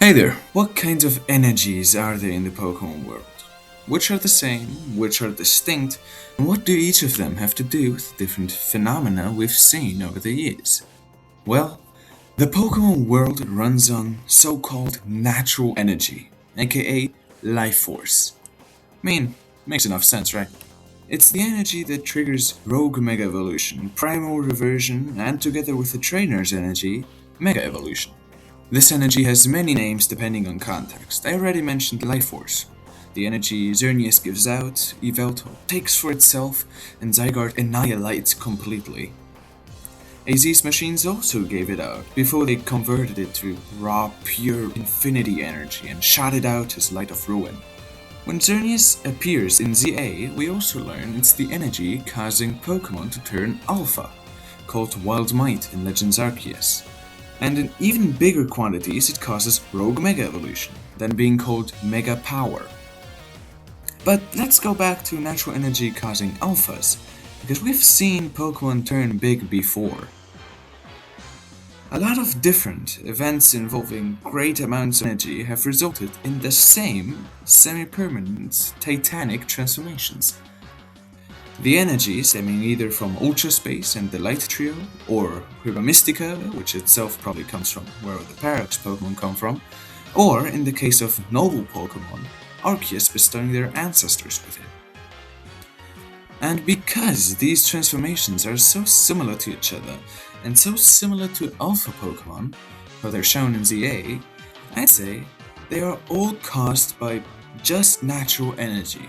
Hey there, what kinds of energies are there in the Pokemon world? Which are the same, which are distinct, and what do each of them have to do with different phenomena we've seen over the years? Well, the Pokemon world runs on so-called natural energy, aka life force. Makes enough sense, right? It's the energy that triggers Rogue Mega Evolution, Primal Reversion, and together with the Trainer's energy, Mega Evolution. This energy has many names depending on context. I already mentioned Life Force. The energy Xerneas gives out, Yveltal takes for itself, and Zygarde annihilates completely. AZ's machines also gave it out, before they converted it to raw, pure infinity energy and shot it out as Light of Ruin. When Xerneas appears in ZA, we also learn it's the energy causing Pokemon to turn Alpha, called Wild Might in Legends Arceus. And in even bigger quantities it causes Rogue Mega Evolution, then being called Mega Power. But let's go back to natural energy causing alphas, because we've seen Pokemon turn big before. A lot of different events involving great amounts of energy have resulted in the same semi-permanent titanic transformations. The energy stemming either from Ultra Space and the Light Trio, or Herba Mystica, which itself probably comes from where the Paradox Pokemon come from, or in the case of noble Pokemon, Arceus bestowing their ancestors with it. And because these transformations are so similar to each other, and so similar to Alpha Pokemon, how they're shown in ZA, I'd say they are all caused by just natural energy.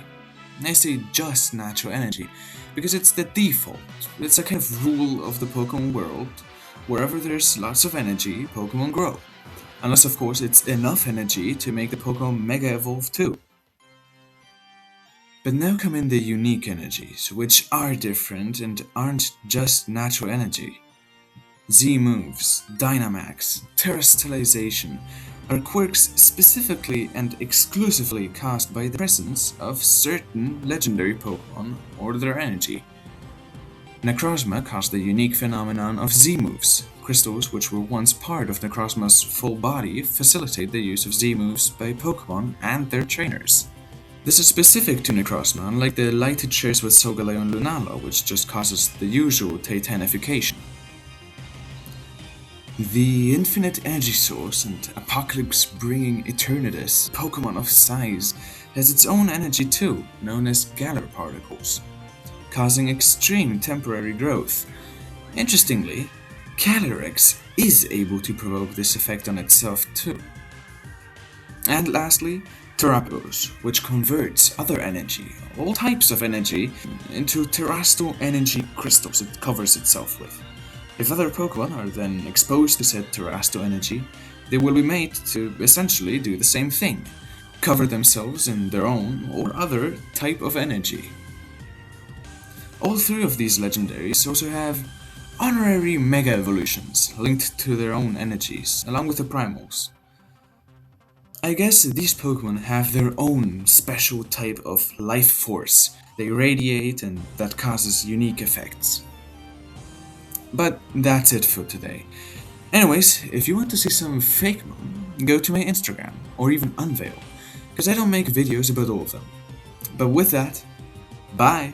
And I say just natural energy because it's the default. It's a kind of rule of the Pokemon world. Wherever there's lots of energy, Pokemon grow. Unless of course it's enough energy to make the Pokemon Mega Evolve too. But now come in the unique energies, which are different and aren't just natural energy. Z-moves, Dynamax, Terastallization are quirks specifically and exclusively caused by the presence of certain legendary Pokemon or their energy. Necrozma caused the unique phenomenon of Z-moves. Crystals which were once part of Necrozma's full body facilitate the use of Z-moves by Pokemon and their trainers. This is specific to Necrozma, unlike the lighted shares with Solgaleo and Lunala, which just causes the usual Titanification. The infinite energy source and apocalypse-bringing Eternatus, Pokemon of size, has its own energy too, known as Galar Particles, causing extreme temporary growth. Interestingly, Calyrex is able to provoke this effect on itself too. And lastly, Terrapos, which converts other energy, all types of energy, into terrestrial energy crystals it covers itself with. If other Pokemon are then exposed to said terrestrial energy, they will be made to essentially do the same thing, cover themselves in their own or other type of energy. All three of these legendaries also have honorary Mega Evolutions linked to their own energies, along with the Primals. I guess these Pokemon have their own special type of life force they radiate and that causes unique effects. But that's it for today. Anyways, if you want to see some fake Mon, go to my Instagram, or even Unveil, because I don't make videos about all of them. But with that, bye!